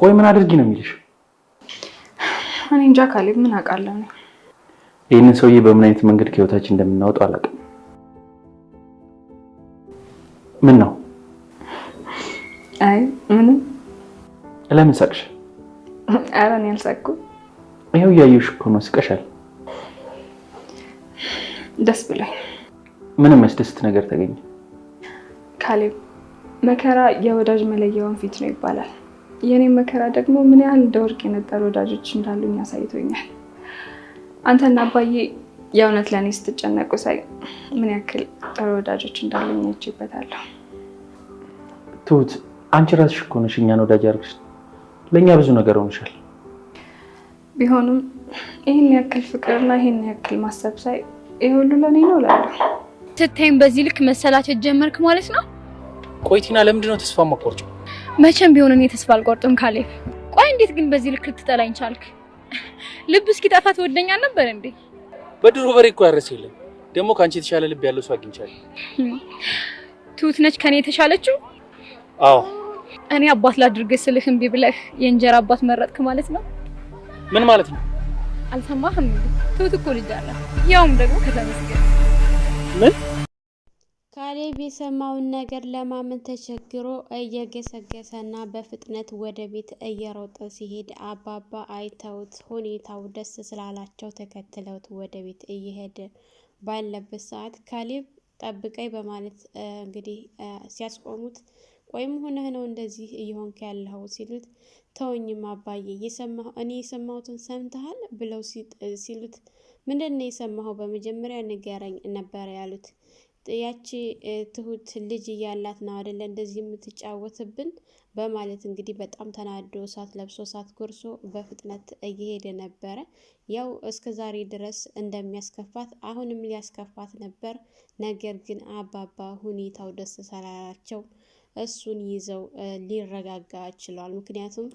ቆይ ምን አድርጊ ነው የሚልሽ? እኔ እንጃ ካሌብ፣ ምን አውቃለሁ ነው። ይህንን ሰውዬ በምን አይነት መንገድ ከህይወታችን እንደምናወጣው አላውቅም። ምን ነው? አይ ምንም። ለምን ሳቅሽ? ኧረ እኔ አልሳቅኩም። ይኸው እያየሁሽ እኮ ነው። ስቀሻል። ደስ ብሎኝ። ምንም ያስደስት ነገር ተገኘ? ካሌብ፣ መከራ የወዳጅ መለያውን ፊት ነው ይባላል። የኔም መከራ ደግሞ ምን ያህል እንደ ወርቅ የነጠሩ ወዳጆች እንዳሉኝ ያሳይቶኛል። አንተና አባዬ የእውነት ለእኔ ስትጨነቁ ሳይ ምን ያክል ጥሩ ወዳጆች እንዳሉኝ አይቼበታለሁ። ትሁት፣ አንቺ ራስሽ እኮ ነሽ እኛን ወዳጅ አድርግሽ። ለእኛ ብዙ ነገር ሆንሻል። ቢሆንም ይህን ያክል ፍቅርና ይህን ያክል ማሰብ ሳይ ይህ ሁሉ ለእኔ ነው እላለሁ። ስታይም በዚህ ልክ መሰላቸት ጀመርክ ማለት ነው? ቆይ ቲና፣ ለምንድን ነው ተስፋ የማትቆርጪው? መቼም ቢሆን እኔ ተስፋ አልቆርጥም ካሌብ። ቆይ እንዴት ግን በዚህ ልክ ልትጠላኝ ቻልክ? ልብ እስኪ ጠፋ ትወደኛ ነበር እንዴ? በድሮ በሬ እኮ ያረሰ የለም። ደግሞ ከአንቺ የተሻለ ልብ ያለው ሰው አግኝቻለሁ። ትሁት ነች ከኔ የተሻለችው? አዎ። እኔ አባት ላድርግ ስልህ እምቢ ብለህ የእንጀራ አባት መረጥክ ማለት ነው? ምን ማለት ነው? አልሰማህም? ትሁት እኮ ልጅ አላት፣ ያውም ደግሞ ከተመስገን። ምን? ካሌብ የሰማውን ነገር ለማመን ተቸግሮ እየገሰገሰና በፍጥነት ወደ ቤት እየሮጠ ሲሄድ አባባ አይተውት ሁኔታው ደስ ስላላቸው ተከትለውት ወደ ቤት እየሄደ ባለበት ሰዓት ካሌብ ጠብቀኝ በማለት እንግዲህ ሲያስቆሙት፣ ቆይም ሆነህ ነው እንደዚህ እየሆንክ ያለው ሲሉት፣ ተወኝም አባዬ እኔ የሰማሁትን ሰምተሃል ብለው ሲሉት፣ ምንድን ነው የሰማኸው? በመጀመሪያ ንገረኝ ነበር ያሉት። ያቺ ትሁት ልጅ እያላት ነው አይደለ እንደዚህ የምትጫወትብን በማለት እንግዲህ በጣም ተናዶ እሳት ለብሶ እሳት ጎርሶ በፍጥነት እየሄደ ነበረ። ያው እስከ ዛሬ ድረስ እንደሚያስከፋት አሁንም ሊያስከፋት ነበር። ነገር ግን አባባ ሁኔታው ደስ ስላላቸው እሱን ይዘው ሊረጋጋ ችሏል። ምክንያቱም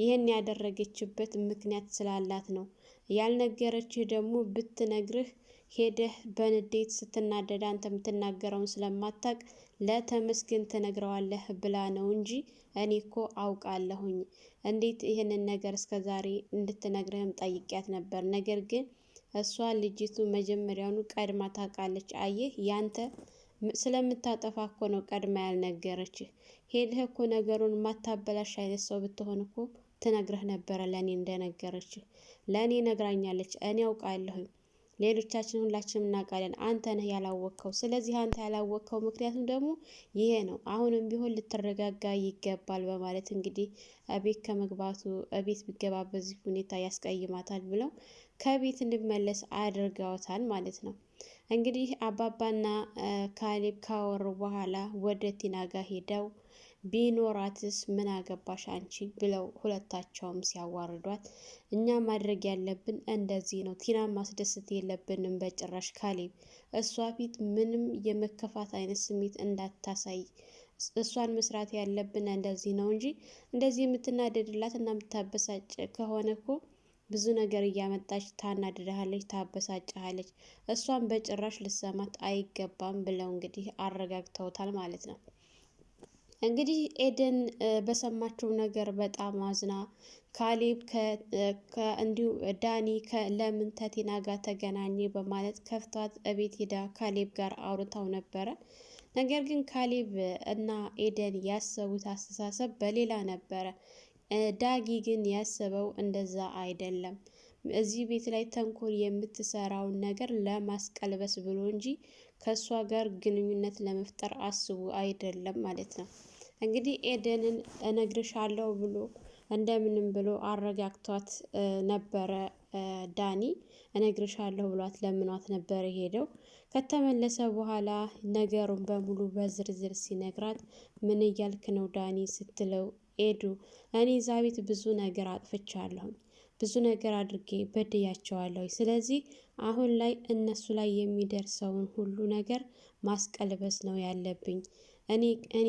ይህን ያደረገችበት ምክንያት ስላላት ነው። ያልነገረችህ ደግሞ ብትነግርህ ሄደህ በንዴት ስትናደድ አንተ የምትናገረውን ስለማታቅ ለተመስገን ትነግረዋለህ ብላ ነው እንጂ እኔ እኮ አውቃለሁኝ። እንዴት ይህንን ነገር እስከዛሬ እንድትነግርህም ጠይቂያት ነበር። ነገር ግን እሷ ልጅቱ መጀመሪያውኑ ቀድማ ታውቃለች። አየህ፣ ያንተ ስለምታጠፋ እኮ ነው ቀድማ ያልነገረችህ። ሄደህ እኮ ነገሩን ማታበላሽ አይነት ሰው ብትሆን እኮ ትነግረህ ነበረ። ለእኔ እንደነገረችህ ለእኔ ነግራኛለች። እኔ አውቃለሁኝ። ሌሎቻችን ሁላችንም እናውቃለን። አንተ ነህ ያላወቅከው። ስለዚህ አንተ ያላወቅከው ምክንያቱም ደግሞ ይሄ ነው። አሁንም ቢሆን ልትረጋጋ ይገባል በማለት እንግዲህ ቤት ከመግባቱ ቤት ቢገባ በዚህ ሁኔታ ያስቀይማታል ብለው ከቤት እንዲመለስ አድርገውታል ማለት ነው። እንግዲህ አባባና ካሌብ ካወሩ በኋላ ወደ ቲና ጋር ሄደው ቢኖራትስ ምን አገባሽ አንቺ ብለው ሁለታቸውም ሲያዋርዷት፣ እኛ ማድረግ ያለብን እንደዚህ ነው። ቲና ማስደሰት የለብንም በጭራሽ ካሌብ። እሷ ፊት ምንም የመከፋት አይነት ስሜት እንዳታሳይ። እሷን መስራት ያለብን እንደዚህ ነው እንጂ እንደዚህ የምትናደድላት እና የምታበሳጭ ከሆነ እኮ ብዙ ነገር እያመጣች ታናድድሃለች፣ ታበሳጭሃለች። እሷን በጭራሽ ልሰማት አይገባም ብለው እንግዲህ አረጋግተውታል ማለት ነው። እንግዲህ ኤደን በሰማችው ነገር በጣም አዝና ካሌብ እንዲሁ ዳኒ ለምን ተቲና ጋር ተገናኘ በማለት ከፍቷት እቤት ሄዳ ካሌብ ጋር አውርታው ነበረ። ነገር ግን ካሌብ እና ኤደን ያሰቡት አስተሳሰብ በሌላ ነበረ። ዳጊ ግን ያሰበው እንደዛ አይደለም። እዚህ ቤት ላይ ተንኮል የምትሰራውን ነገር ለማስቀልበስ ብሎ እንጂ ከእሷ ጋር ግንኙነት ለመፍጠር አስቡ አይደለም ማለት ነው። እንግዲህ ኤደንን እነግርሻለሁ ብሎ እንደምንም ብሎ አረጋግቷት ነበረ። ዳኒ እነግርሻለሁ ብሏት ለምኗት ነበረ ሄደው። ከተመለሰ በኋላ ነገሩን በሙሉ በዝርዝር ሲነግራት ምን እያልክ ነው ዳኒ ስትለው፣ ኤዱ እኔ እዛ ቤት ብዙ ነገር አጥፍቻለሁኝ፣ ብዙ ነገር አድርጌ በድያቸዋለሁ። ስለዚህ አሁን ላይ እነሱ ላይ የሚደርሰውን ሁሉ ነገር ማስቀልበስ ነው ያለብኝ። እኔ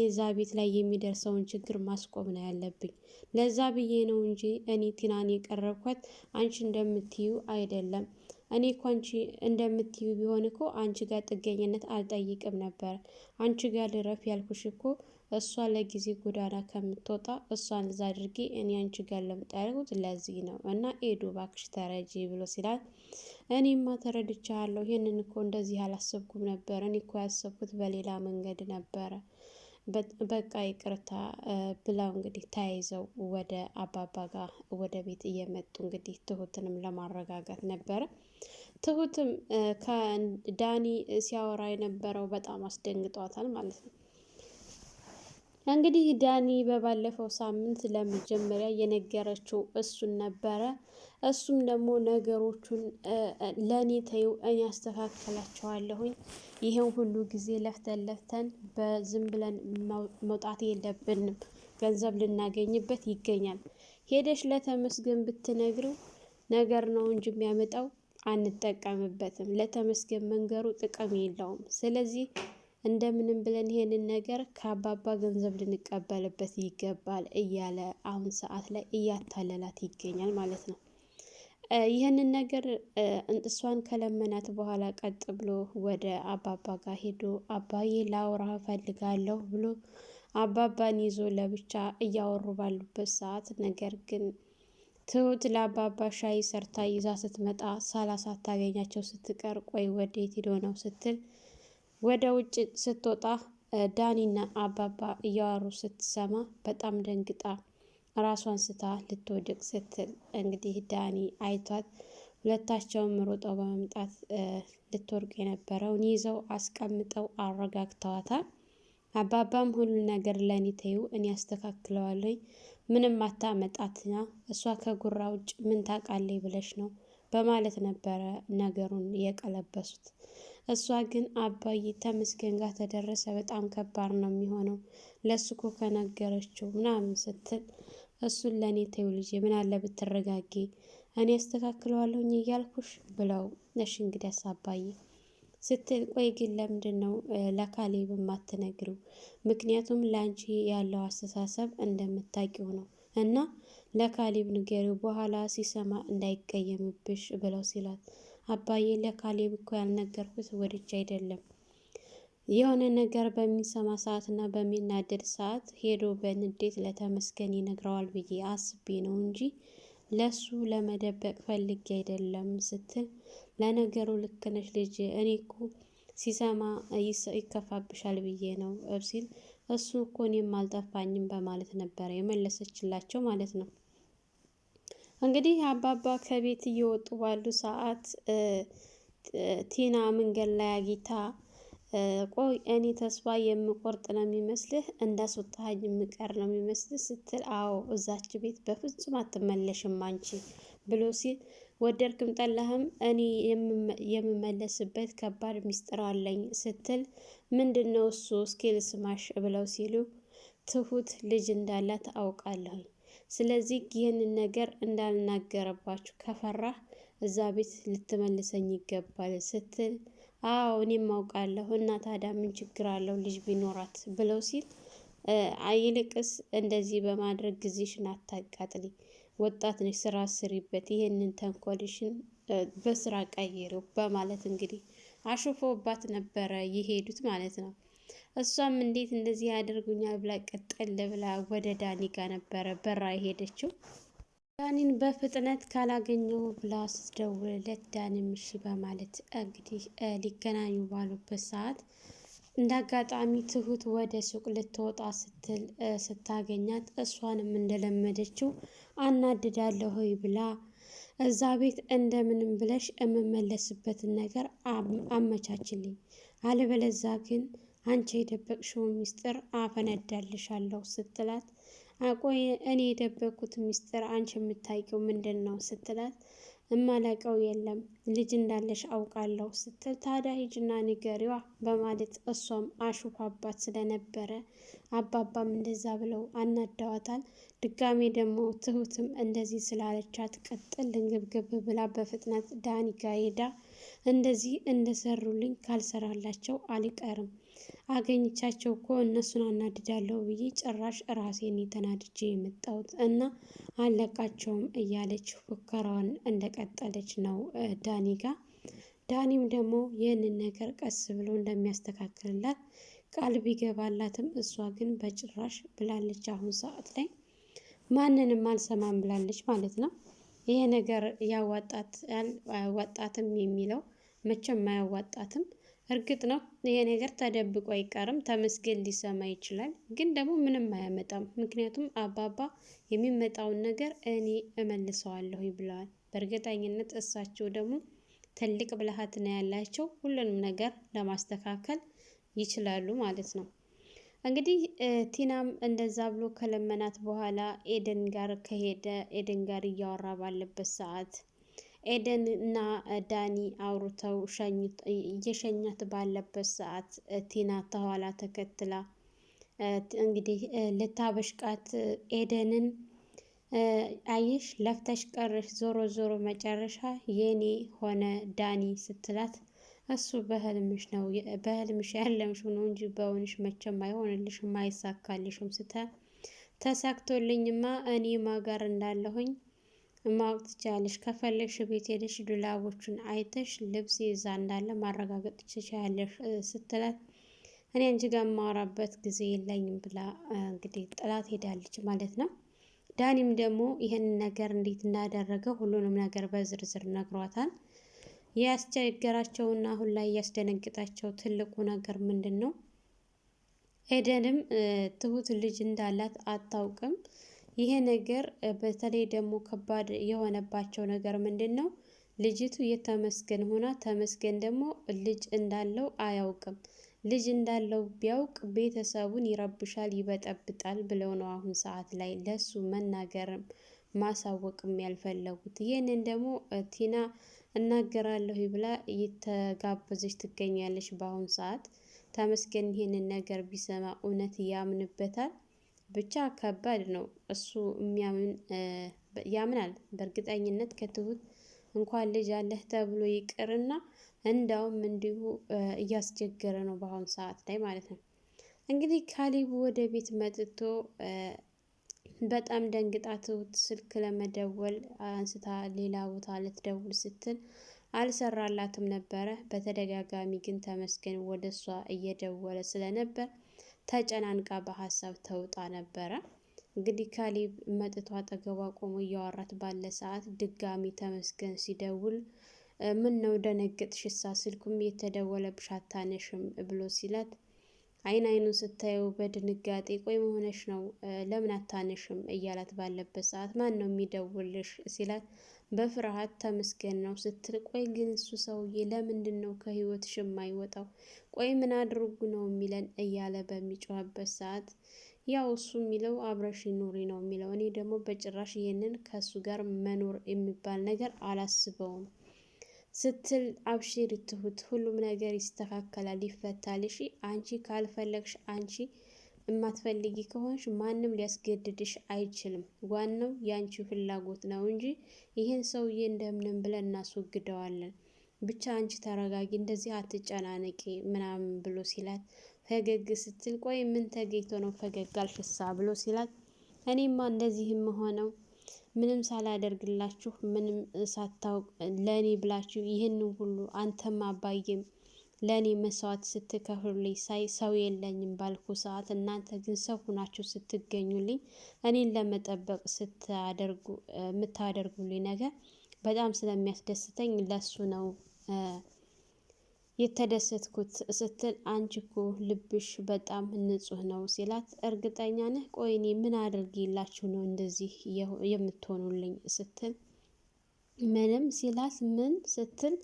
እዛ ቤት ላይ የሚደርሰውን ችግር ማስቆም ነው ያለብኝ። ለዛ ብዬ ነው እንጂ እኔ ቲናን የቀረብኳት አንቺ እንደምትዩ አይደለም። እኔ እኮ አንቺ እንደምትዩ ቢሆን እኮ አንቺ ጋር ጥገኝነት አልጠይቅም ነበር። አንቺ ጋር ልረፍ ያልኩሽ እኮ እሷ ለጊዜ ጎዳና ከምትወጣ እሷን እዛ አድርጌ እኔ አንቺ ጋር ለምጠሩት ለዚህ ነው እና ኤዱ እባክሽ ተረጂ ብሎ ሲላል እኔማ ተረድቻለሁ። ይህንን እኮ እንደዚህ አላሰብኩም ነበር። እኔ እኮ ያሰብኩት በሌላ መንገድ ነበረ። በቃ ይቅርታ ብለው እንግዲህ ተያይዘው ወደ አባባ ጋር ወደ ቤት እየመጡ እንግዲህ ትሁትንም ለማረጋጋት ነበረ። ትሁትም ከዳኒ ሲያወራ የነበረው በጣም አስደንግጧታል ማለት ነው። እንግዲህ ዳኒ በባለፈው ሳምንት ለመጀመሪያ የነገረችው እሱን ነበረ። እሱም ደግሞ ነገሮቹን ለእኔ ተይው እኔ አስተካክላቸዋለሁኝ፣ ይሄን ሁሉ ጊዜ ለፍተን በዝም ብለን መውጣት የለብንም፣ ገንዘብ ልናገኝበት ይገኛል። ሄደሽ ለተመስገን ብትነግረው ነገር ነው እንጂ የሚያመጣው አንጠቀምበትም። ለተመስገን መንገሩ ጥቅም የለውም። ስለዚህ እንደምንም ብለን ይሄንን ነገር ከአባባ ገንዘብ ልንቀበልበት ይገባል እያለ አሁን ሰዓት ላይ እያታለላት ይገኛል ማለት ነው። ይህንን ነገር እሷን ከለመናት በኋላ ቀጥ ብሎ ወደ አባባ ጋር ሄዶ አባዬ ላውራ ፈልጋለሁ ብሎ አባባን ይዞ ለብቻ እያወሩ ባሉበት ሰዓት ነገር ግን ትሁት ለአባባ ሻይ ሰርታ ይዛ ስትመጣ ሳታገኛቸው ስትቀር ቆይ ወዴት ሄዶ ነው ስትል ወደ ውጭ ስትወጣ ዳኒና አባባ እያወሩ ስትሰማ በጣም ደንግጣ ራሷን ስታ ልትወድቅ ስትል እንግዲህ ዳኒ አይቷት ሁለታቸውም ሮጠው በመምጣት ልትወድቅ የነበረውን ይዘው አስቀምጠው አረጋግተዋታል። አባባም ሁሉ ነገር ለእኔ ተይው እኔ አስተካክለዋለሁ፣ ምንም አታመጣትና እሷ ከጉራ ውጭ ምን ታውቃለች ብለሽ ነው በማለት ነበረ ነገሩን የቀለበሱት። እሷ ግን አባዬ ተመስገን ጋር ተደረሰ በጣም ከባድ ነው የሚሆነው ለሱ እኮ ከነገረችው ምናምን ስትል እሱን ለእኔ ተይው ልጄ ምን አለ ብትረጋጊ እኔ አስተካክለዋለሁኝ እያልኩሽ ብለው እሺ እንግዲያስ አባዬ ስትል ቆይ ግን ለምንድን ነው ለካሌብ የማትነግሪው? ምክንያቱም ለአንቺ ያለው አስተሳሰብ እንደምታውቂው ነው እና ለካሌብ ንገሪው በኋላ ሲሰማ እንዳይቀየምብሽ ብለው ሲላት አባዬ ለካሌብ እኮ ያልነገርኩት ወድጄ አይደለም፣ የሆነ ነገር በሚሰማ ሰዓት እና በሚናደድ ሰዓት ሄዶ በንዴት ለተመስገን ይነግረዋል ብዬ አስቤ ነው እንጂ ለሱ ለመደበቅ ፈልጌ አይደለም ስትል ለነገሩ ልክ ነሽ ልጅ እኔ እኮ ሲሰማ ይከፋብሻል ብዬ ነው ሲል እሱ እኮ እኔም አልጠፋኝም በማለት ነበረ የመለሰችላቸው ማለት ነው። እንግዲህ አባባ ከቤት እየወጡ ባሉ ሰዓት ቲና መንገድ ላይ አግኝታ ቆይ እኔ ተስፋ የምቆርጥ ነው የሚመስልህ እንዳስወጣኸኝ የምቀር ነው የሚመስልህ ስትል አዎ እዛች ቤት በፍጹም አትመለሽም አንቺ ብሎ ሲል ወደድክም ጠላህም እኔ የምመለስበት ከባድ ሚስጥር አለኝ ስትል ምንድን ነው እሱ እስኪ ልስማሽ ብለው ሲሉ ትሁት ልጅ እንዳላት አውቃለሁኝ፣ ስለዚህ ይህንን ነገር እንዳልናገረባችሁ ከፈራህ እዛ ቤት ልትመልሰኝ ይገባል ስትል አዎ እኔም አውቃለሁ እና ታዲያ ምን ችግር አለው ልጅ ቢኖራት ብለው ሲል ይልቅስ እንደዚህ በማድረግ ጊዜሽን አታቃጥሊ፣ ወጣት ነሽ፣ ስራ ስሪበት፣ ይህንን ተንኮልሽን በስራ ቀይሬው በማለት እንግዲህ አሹፎባት ነበረ የሄዱት ማለት ነው። እሷም እንዴት እንደዚህ ያደርጉኛል ብላ ቀጠል ብላ ወደ ዳኒ ጋር ነበረ በራ የሄደችው። ዳኒን በፍጥነት ካላገኘው ብላ ስትደውልለት ዳኒም እሺ በማለት እንግዲህ ሊገናኙ ባሉበት ሰዓት እንደ አጋጣሚ ትሁት ወደ ሱቅ ልትወጣ ስትል ስታገኛት እሷንም እንደለመደችው አናድዳለሁ ሆይ ብላ እዛ ቤት እንደምንም ብለሽ የምመለስበትን ነገር አመቻችልኝ፣ አለበለዛ ግን አንቺ የደበቅሽውን ሚስጥር አፈነዳልሻለሁ ስትላት አቆይ እኔ የደበቅኩት ሚስጥር አንቺ የምታውቂው ምንድን ነው ስትላት እማላውቀው የለም ልጅ እንዳለሽ አውቃለሁ ስትል ታዲያ ሂጂና ንገሪዋ በማለት እሷም አሹፋባት ስለነበረ አባባም እንደዛ ብለው አናደዋታል። ድጋሜ ደግሞ ትሁትም እንደዚህ ስላለቻት ቀጥል ልንግብግብ ብላ በፍጥነት ዳኒ ጋ ሄዳ እንደዚህ እንደሰሩልኝ ካልሰራላቸው አልቀርም፣ አገኝቻቸው እኮ እነሱን አናድዳለሁ ብዬ ጭራሽ ራሴን የተናድጄ የመጣሁት እና አለቃቸውም እያለች ፉከራዋን እንደቀጠለች ነው ዳኒ ጋ። ዳኒም ደግሞ ይህንን ነገር ቀስ ብሎ እንደሚያስተካክልላት ቃል ቢገባላትም እሷ ግን በጭራሽ ብላለች። አሁን ሰዓት ላይ ማንንም አልሰማም ብላለች ማለት ነው። ይሄ ነገር ያዋጣታል አያዋጣትም የሚለው መቼም አያዋጣትም። እርግጥ ነው ይሄ ነገር ተደብቆ አይቀርም። ተመስገን ሊሰማ ይችላል፣ ግን ደግሞ ምንም አያመጣም። ምክንያቱም አባባ የሚመጣውን ነገር እኔ እመልሰዋለሁ ብለዋል። በእርግጠኝነት እሳቸው ደግሞ ትልቅ ብልሃት ነው ያላቸው። ሁሉንም ነገር ለማስተካከል ይችላሉ ማለት ነው። እንግዲህ ቲናም እንደዛ ብሎ ከለመናት በኋላ ኤደን ጋር ከሄደ ኤደን ጋር እያወራ ባለበት ሰዓት ኤደን እና ዳኒ አውርተው እየሸኛት ባለበት ሰዓት ቲና ተኋላ ተከትላ እንግዲህ ልታበሽቃት ኤደንን አየሽ ለፍተሽ ቀረሽ፣ ዞሮ ዞሮ መጨረሻ የኔ ሆነ ዳኒ ስትላት እሱ በህልምሽ ነው በህልምሽ ያለምሽው ነው እንጂ በእውንሽ መቼም አይሆንልሽም አይሳካልሽም ተሳክቶልኝማ እኔ ማጋር እንዳለሁኝ ማወቅ ትችያለሽ። ከፈለግሽ ቤት ሄደሽ ዱላቦቹን አይተሽ ልብስ ይዛ እንዳለ ማረጋገጥ ትችያለሽ ስትላት እኔ አንቺ ጋር የማወራበት ጊዜ የለኝም ብላ እንግዲህ ጥላት ሄዳለች ማለት ነው። ዳኒም ደግሞ ይህንን ነገር እንዴት እንዳደረገ ሁሉንም ነገር በዝርዝር ነግሯታል። ያስቸገራቸውና አሁን ላይ ያስደነግጣቸው ትልቁ ነገር ምንድን ነው? ኤደንም ትሁት ልጅ እንዳላት አታውቅም። ይሄ ነገር በተለይ ደግሞ ከባድ የሆነባቸው ነገር ምንድን ነው? ልጅቱ የተመስገን ሆና ተመስገን ደግሞ ልጅ እንዳለው አያውቅም። ልጅ እንዳለው ቢያውቅ ቤተሰቡን ይረብሻል፣ ይበጠብጣል ብለው ነው አሁን ሰዓት ላይ ለሱ መናገርም ማሳወቅም ያልፈለጉት። ይህንን ደግሞ ቲና እናገራለሁ ብላ እየተጋበዘች ትገኛለች። በአሁኑ ሰዓት ተመስገን ይህንን ነገር ቢሰማ እውነት ያምንበታል? ብቻ ከባድ ነው። እሱ ያምናል በእርግጠኝነት ከትሁት እንኳን ልጅ አለህ ተብሎ ይቅርና እንዳውም እንዲሁ እያስቸገረ ነው በአሁኑ ሰዓት ላይ ማለት ነው። እንግዲህ ካሌብ ወደ ቤት መጥቶ በጣም ደንግጣ ትሁት ስልክ ለመደወል አንስታ ሌላ ቦታ ልትደውል ስትል አልሰራላትም ነበረ። በተደጋጋሚ ግን ተመስገን ወደ እሷ እየደወለ ስለነበር ተጨናንቃ በሀሳብ ተውጣ ነበረ። እንግዲህ ካሌብ መጥቶ አጠገቧ ቆሞ እያወራት ባለ ሰዓት ድጋሚ ተመስገን ሲደውል ምን ነው ደነገጥሽሳ? ስልኩም የተደወለብሽ አታነሽም ብሎ ሲላት አይን አይኑን ስታየው በድንጋጤ ቆይ መሆነሽ ነው ለምን አታነሽም እያላት ባለበት ሰዓት ማን ነው የሚደውልሽ ሲላት በፍርሃት ተመስገን ነው ስትል ቆይ ግን እሱ ሰውዬ ለምንድን ነው ከህይወትሽ የማይወጣው? ቆይ ምን አድርጉ ነው የሚለን እያለ በሚጮህበት ሰዓት ያው እሱ የሚለው አብረሽ ኑሪ ነው የሚለው። እኔ ደግሞ በጭራሽ ይሄንን ከእሱ ጋር መኖር የሚባል ነገር አላስበውም ስትል አብሽሪ ትሁት ሁሉም ነገር ይስተካከላል፣ ይፈታል። እሺ አንቺ ካልፈለግሽ አንቺ የማትፈልጊ ከሆንሽ ማንም ሊያስገድድሽ አይችልም። ዋናው የአንቺ ፍላጎት ነው እንጂ ይህን ሰውዬ እንደምንም ብለን እናስወግደዋለን። ብቻ አንቺ ተረጋጊ፣ እንደዚህ አትጨናነቂ ምናምን ብሎ ሲላት ፈገግ ስትል ቆይ ምን ተገኝቶ ነው ፈገግ አልሽሳ ብሎ ሲላት እኔማ እንደዚህም ሆነው ምንም ሳላደርግላችሁ ምንም ሳታውቅ ለእኔ ብላችሁ ይህንን ሁሉ አንተም አባዬም ለእኔ መስዋዕት ስትከፍሉልኝ ሳይ ሰው የለኝም ባልኩ ሰዓት እናንተ ግን ሰው ሁናችሁ ስትገኙልኝ እኔን ለመጠበቅ የምታደርጉልኝ ነገር በጣም ስለሚያስደስተኝ ለሱ ነው የተደሰትኩት ስትል አንቺ እኮ ልብሽ በጣም ንጹህ ነው ሲላት እርግጠኛ ነህ? ቆይ እኔ ምን አድርጌላችሁ ነው እንደዚህ የምትሆኑልኝ ስትል ምንም ሲላት ምን ስትል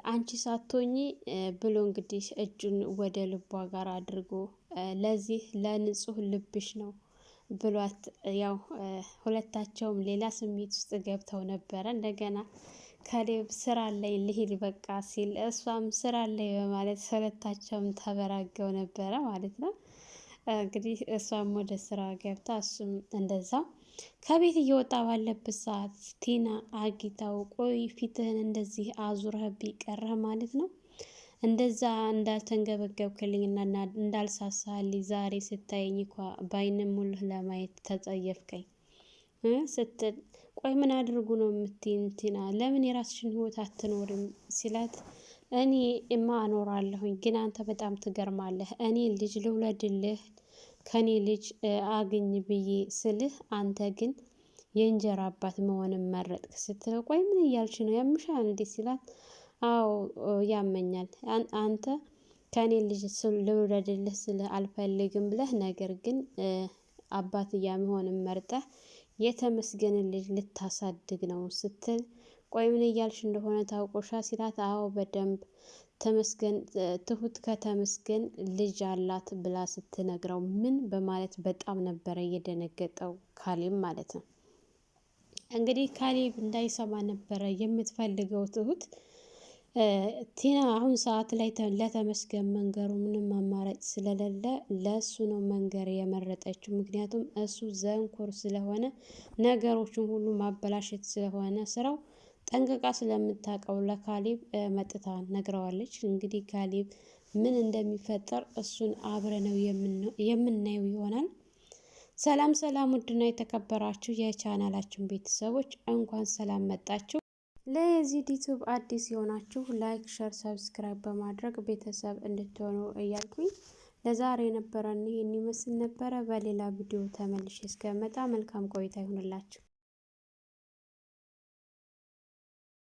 አንቺ ሳትሆኚ ብሎ እንግዲህ እጁን ወደ ልቧ ጋር አድርጎ ለዚህ ለንጹህ ልብሽ ነው ብሏት ያው ሁለታቸውም ሌላ ስሜት ውስጥ ገብተው ነበረ። እንደገና ካሌብ ስራ ላይ ልሂድ በቃ ሲል እሷም ስራ ላይ በማለት ሁለታቸውም ተበራገው ነበረ ማለት ነው። እንግዲህ እሷም ወደ ስራ ገብታ እሱም እንደዛው ከቤት እየወጣ ባለበት ሰዓት ቲና አጊታው ቆይ ፊትህን እንደዚህ አዙረህብኝ ቀረህ ማለት ነው? እንደዛ እንዳልተንገበገብክልኝና እንዳልሳሳልኝ ዛሬ ስታየኝ እንኳ በአይንም ሙሉህ ለማየት ተጸየፍከኝ ስትል ቆይ ምን አድርጉ ነው የምትይኝ ቲና? ለምን የራስሽን ህይወት አትኖርም ሲላት እኔ እማ እኖራለሁኝ፣ ግን አንተ በጣም ትገርማለህ። እኔ ልጅ ልውለድልህ ከኔ ልጅ አግኝ ብዬ ስልህ አንተ ግን የእንጀራ አባት መሆንን መረጥክ ስትለው፣ ቆይ ምን እያልሽ ነው? ያምሻል እንዴ ሲላት፣ አዎ ያመኛል። አንተ ከኔ ልጅ ልውለድልህ ስልህ አልፈልግም ብለህ ነገር ግን አባትያ መሆንን መርጠህ የተመስገንን ልጅ ልታሳድግ ነው ስትል፣ ቆይ ምን እያልሽ እንደሆነ ታውቆሻ ሲላት፣ አዎ በደንብ ተመስገን ትሁት ከተመስገን ልጅ አላት ብላ ስትነግረው ምን በማለት በጣም ነበረ እየደነገጠው ካሌብ ማለት ነው። እንግዲህ ካሌብ እንዳይሰማ ነበረ የምትፈልገው ትሁት። ቲና አሁን ሰዓት ላይ ለተመስገን መንገሩ ምንም አማራጭ ስለሌለ ለእሱ ነው መንገር የመረጠችው። ምክንያቱም እሱ ዘንኩር ስለሆነ ነገሮችን ሁሉ ማበላሸት ስለሆነ ስራው ጠንቅቃ ስለምታውቀው ለካሌብ መጥታ ነግረዋለች። እንግዲህ ካሌብ ምን እንደሚፈጠር እሱን አብረ ነው የምናየው ይሆናል። ሰላም ሰላም! ውድና የተከበራችሁ የቻናላችን ቤተሰቦች እንኳን ሰላም መጣችሁ። ለዚህ ዩቲዩብ አዲስ የሆናችሁ ላይክ፣ ሸር፣ ሰብስክራይብ በማድረግ ቤተሰብ እንድትሆኑ እያልኩኝ ለዛሬ የነበረን ይህን ይመስል ነበረ። በሌላ ቪዲዮ ተመልሼ እስከመጣ መልካም ቆይታ ይሁንላችሁ።